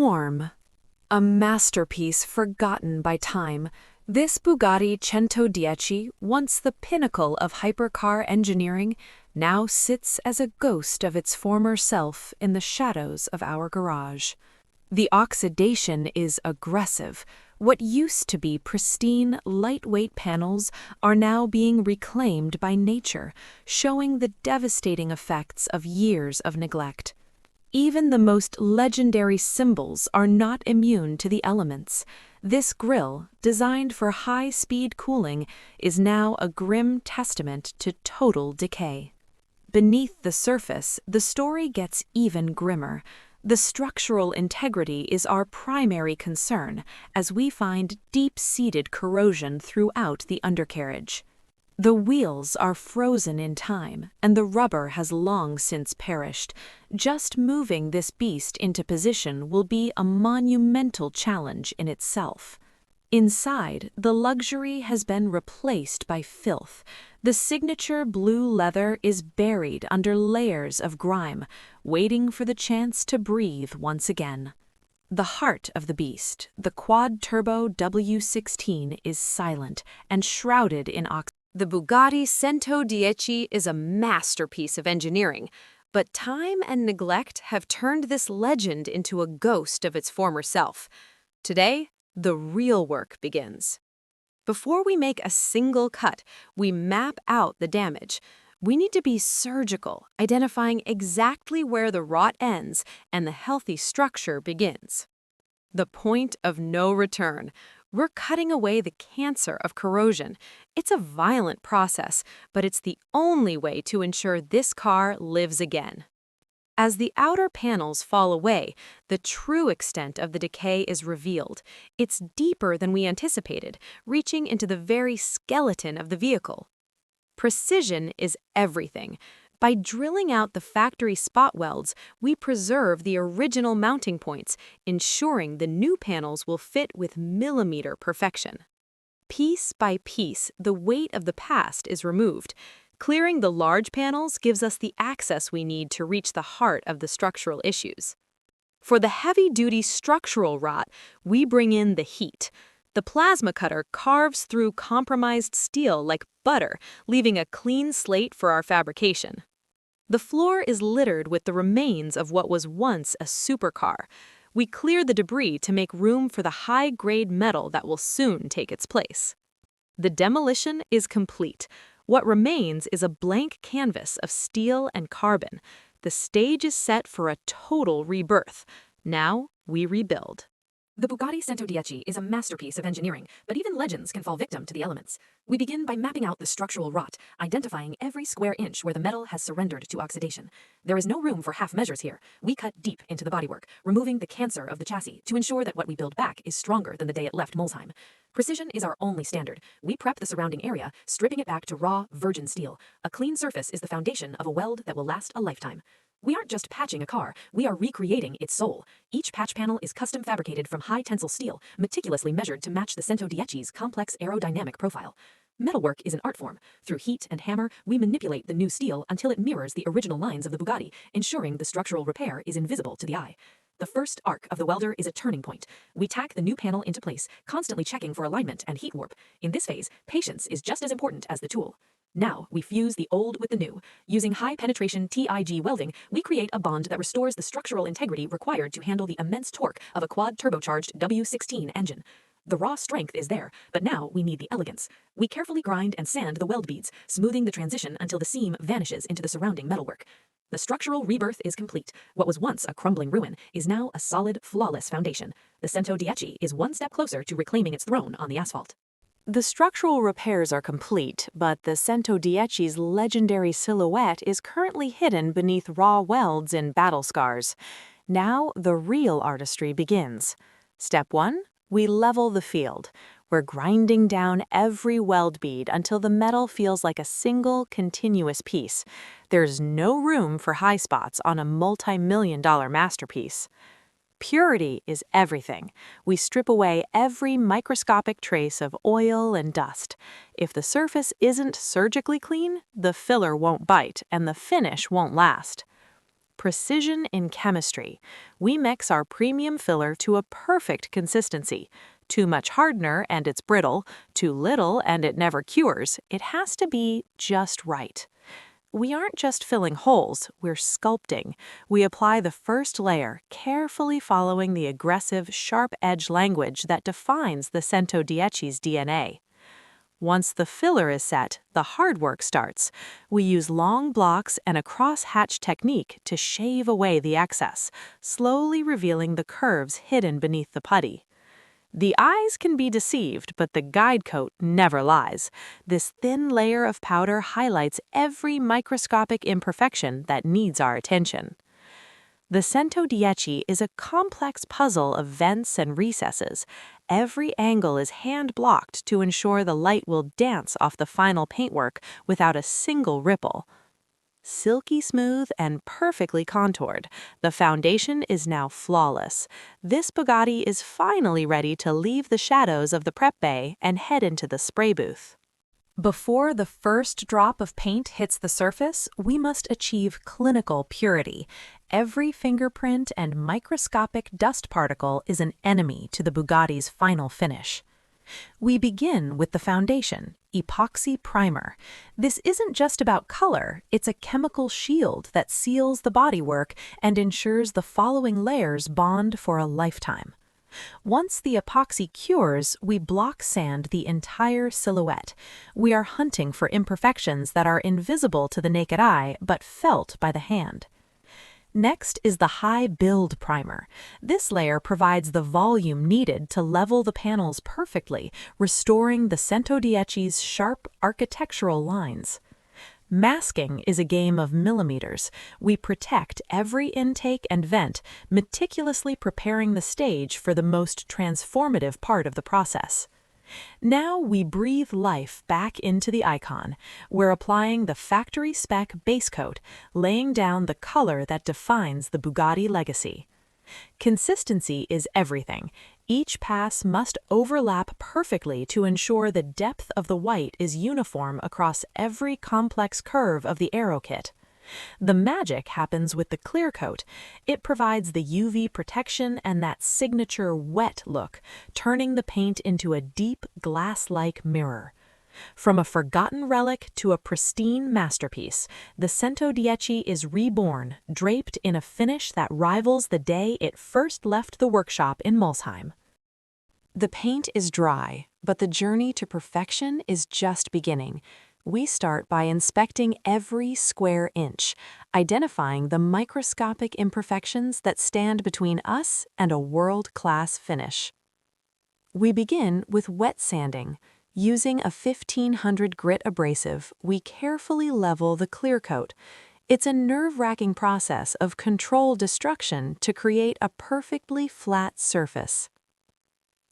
Swarm. A masterpiece forgotten by time, this Bugatti Centodieci, once the pinnacle of hypercar engineering, now sits as a ghost of its former self in the shadows of our garage. The oxidation is aggressive. What used to be pristine, lightweight panels are now being reclaimed by nature, showing the devastating effects of years of neglect. Even the most legendary symbols are not immune to the elements. This grille, designed for high-speed cooling, is now a grim testament to total decay. Beneath the surface, the story gets even grimmer. The structural integrity is our primary concern, as we find deep-seated corrosion throughout the undercarriage. The wheels are frozen in time, and the rubber has long since perished. Just moving this beast into position will be a monumental challenge in itself. Inside, the luxury has been replaced by filth. The signature blue leather is buried under layers of grime, waiting for the chance to breathe once again. The heart of the beast, the quad-turbo W16, is silent and shrouded in oxygen. The Bugatti Centodieci is a masterpiece of engineering, but time and neglect have turned this legend into a ghost of its former self. Today, the real work begins. Before we make a single cut, we map out the damage. We need to be surgical, identifying exactly where the rot ends and the healthy structure begins. The point of no return. We're cutting away the cancer of corrosion. It's a violent process, but it's the only way to ensure this car lives again. As the outer panels fall away, the true extent of the decay is revealed. It's deeper than we anticipated, reaching into the very skeleton of the vehicle. Precision is everything. By drilling out the factory spot welds, we preserve the original mounting points, ensuring the new panels will fit with millimeter perfection. Piece by piece, the weight of the past is removed. Clearing the large panels gives us the access we need to reach the heart of the structural issues. For the heavy-duty structural rot, we bring in the heat. The plasma cutter carves through compromised steel like butter, leaving a clean slate for our fabrication. The floor is littered with the remains of what was once a supercar. We clear the debris to make room for the high-grade metal that will soon take its place. The demolition is complete. What remains is a blank canvas of steel and carbon. The stage is set for a total rebirth. Now we rebuild. The Bugatti Centodieci is a masterpiece of engineering, but even legends can fall victim to the elements. We begin by mapping out the structural rot, identifying every square inch where the metal has surrendered to oxidation. There is no room for half measures here. We cut deep into the bodywork, removing the cancer of the chassis to ensure that what we build back is stronger than the day it left Molsheim. Precision is our only standard. We prep the surrounding area, stripping it back to raw, virgin steel. A clean surface is the foundation of a weld that will last a lifetime. We aren't just patching a car, we are recreating its soul. Each patch panel is custom fabricated from high-tensile steel, meticulously measured to match the Centodieci's complex aerodynamic profile. Metalwork is an art form. Through heat and hammer, we manipulate the new steel until it mirrors the original lines of the Bugatti, ensuring the structural repair is invisible to the eye. The first arc of the welder is a turning point. We tack the new panel into place, constantly checking for alignment and heat warp. In this phase, patience is just as important as the tool. Now, we fuse the old with the new. Using high-penetration TIG welding, we create a bond that restores the structural integrity required to handle the immense torque of a quad-turbocharged W16 engine. The raw strength is there, but now we need the elegance. We carefully grind and sand the weld beads, smoothing the transition until the seam vanishes into the surrounding metalwork. The structural rebirth is complete. What was once a crumbling ruin is now a solid, flawless foundation. The Centodieci is one step closer to reclaiming its throne on the asphalt. The structural repairs are complete, but the Centodieci's legendary silhouette is currently hidden beneath raw welds and battle scars. Now the real artistry begins. Step 1. We level the field. We're grinding down every weld bead until the metal feels like a single, continuous piece. There's no room for high spots on a multi-million-dollar masterpiece. Purity is everything. We strip away every microscopic trace of oil and dust. If the surface isn't surgically clean, the filler won't bite and the finish won't last. precision in chemistry. We mix our premium filler to a perfect consistency. Too much hardener and it's brittle, too little and it never cures. It has to be just right. We aren't just filling holes, we're sculpting. We apply the first layer, carefully following the aggressive, sharp-edged language that defines the Centodieci's DNA. Once the filler is set, the hard work starts. We use long blocks and a cross-hatch technique to shave away the excess, slowly revealing the curves hidden beneath the putty. The eyes can be deceived, but the guide coat never lies. This thin layer of powder highlights every microscopic imperfection that needs our attention. The Centodieci is a complex puzzle of vents and recesses. Every angle is hand-blocked to ensure the light will dance off the final paintwork without a single ripple. Silky smooth and perfectly contoured, the foundation is now flawless. This Bugatti is finally ready to leave the shadows of the prep bay and head into the spray booth. Before the first drop of paint hits the surface, we must achieve clinical purity. Every fingerprint and microscopic dust particle is an enemy to the Bugatti's final finish. We begin with the foundation, epoxy primer. This isn't just about color, it's a chemical shield that seals the bodywork and ensures the following layers bond for a lifetime. Once the epoxy cures, we block sand the entire silhouette. We are hunting for imperfections that are invisible to the naked eye but felt by the hand. Next is the high build primer. This layer provides the volume needed to level the panels perfectly, restoring the Centodieci's sharp architectural lines. Masking is a game of millimeters. We protect every intake and vent, meticulously preparing the stage for the most transformative part of the process. Now we breathe life back into the icon. We're applying the factory spec base coat, laying down the color that defines the Bugatti legacy. Consistency is everything. Each pass must overlap perfectly to ensure the depth of the white is uniform across every complex curve of the aero kit. The magic happens with the clear coat. It provides the UV protection and that signature wet look, turning the paint into a deep glass-like mirror. From a forgotten relic to a pristine masterpiece, the Centodieci is reborn, draped in a finish that rivals the day it first left the workshop in Mulsheim. The paint is dry, but the journey to perfection is just beginning. We start by inspecting every square inch, identifying the microscopic imperfections that stand between us and a world-class finish. We begin with wet sanding. Using a 1500 grit abrasive, we carefully level the clear coat. It's a nerve-wracking process of controlled destruction to create a perfectly flat surface.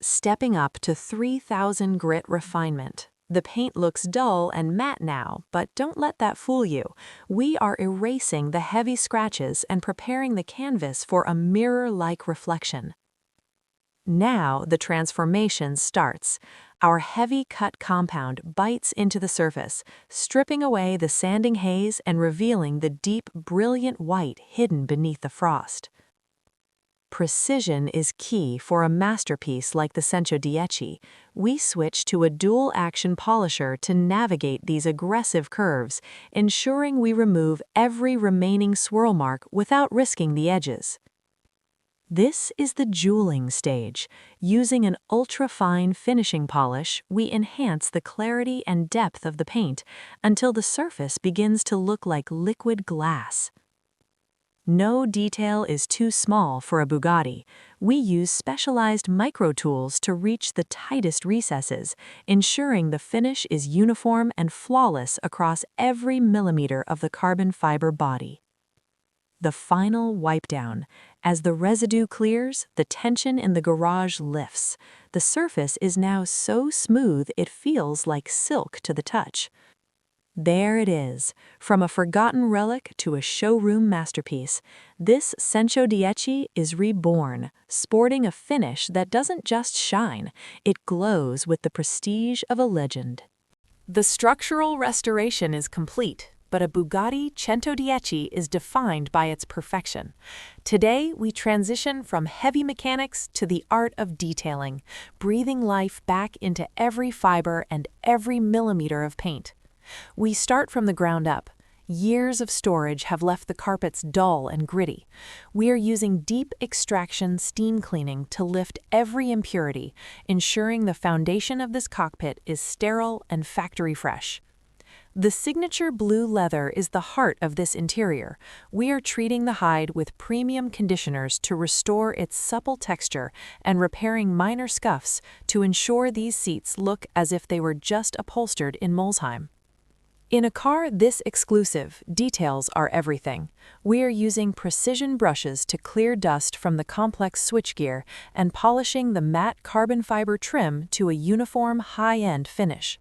Stepping up to 3000 grit refinement. The paint looks dull and matte now, but don't let that fool you. We are erasing the heavy scratches and preparing the canvas for a mirror-like reflection. Now the transformation starts. Our heavy-cut compound bites into the surface, stripping away the sanding haze and revealing the deep, brilliant white hidden beneath the frost. Precision is key for a masterpiece like the Centodieci. We switch to a dual-action polisher to navigate these aggressive curves, ensuring we remove every remaining swirl mark without risking the edges. This is the jeweling stage. Using an ultra-fine finishing polish, we enhance the clarity and depth of the paint until the surface begins to look like liquid glass. No detail is too small for a Bugatti. We use specialized micro tools to reach the tightest recesses, ensuring the finish is uniform and flawless across every millimeter of the carbon fiber body. The final wipe down. As the residue clears, the tension in the garage lifts. The surface is now so smooth it feels like silk to the touch. There it is, from a forgotten relic to a showroom masterpiece. This Centodieci is reborn, sporting a finish that doesn't just shine, it glows with the prestige of a legend. The structural restoration is complete. but a Bugatti Centodieci is defined by its perfection. Today, we transition from heavy mechanics to the art of detailing, breathing life back into every fiber and every millimeter of paint. We start from the ground up. Years of storage have left the carpets dull and gritty. We are using deep extraction steam cleaning to lift every impurity, ensuring the foundation of this cockpit is sterile and factory fresh. The signature blue leather is the heart of this interior. We are treating the hide with premium conditioners to restore its supple texture and repairing minor scuffs to ensure these seats look as if they were just upholstered in Molsheim. In a car this exclusive, details are everything. We are using precision brushes to clear dust from the complex switchgear and polishing the matte carbon fiber trim to a uniform high-end finish.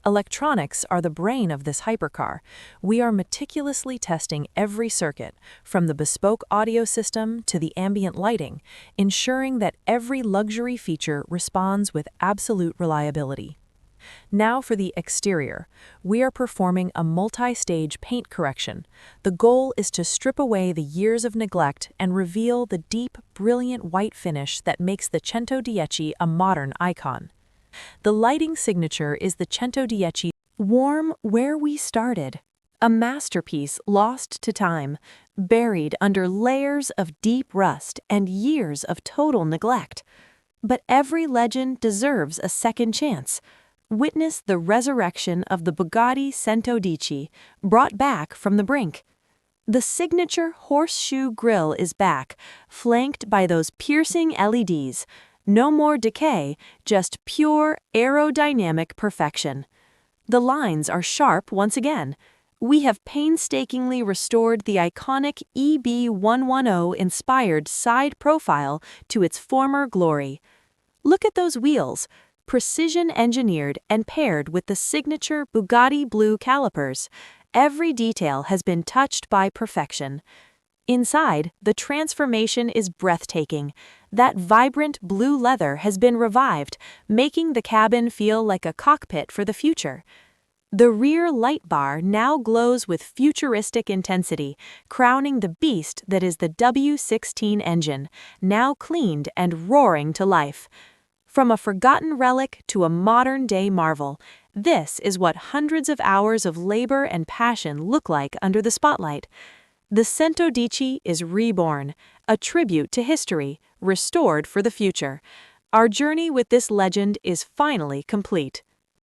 Electronics are the brain of this hypercar. We are meticulously testing every circuit, from the bespoke audio system to the ambient lighting, ensuring that every luxury feature responds with absolute reliability. Now for the exterior. We are performing a multi-stage paint correction. The goal is to strip away the years of neglect and reveal the deep, brilliant white finish that makes the Centodieci a modern icon. The lighting signature is the Centodieci warm where we started. A masterpiece lost to time, buried under layers of deep rust and years of total neglect. But every legend deserves a second chance. Witness the resurrection of the Bugatti Centodieci, brought back from the brink. The signature horseshoe grille is back, flanked by those piercing LEDs. No more decay, just pure aerodynamic perfection. The lines are sharp once again. We have painstakingly restored the iconic EB110-inspired side profile to its former glory. Look at those wheels. Precision engineered and paired with the signature Bugatti blue calipers. Every detail has been touched by perfection. Inside, the transformation is breathtaking. That vibrant blue leather has been revived, making the cabin feel like a cockpit for the future. The rear light bar now glows with futuristic intensity, crowning the beast that is the W16 engine, now cleaned and roaring to life. From a forgotten relic to a modern-day marvel, this is what hundreds of hours of labor and passion look like under the spotlight. The Centodieci is reborn, a tribute to history, restored for the future. Our journey with this legend is finally complete.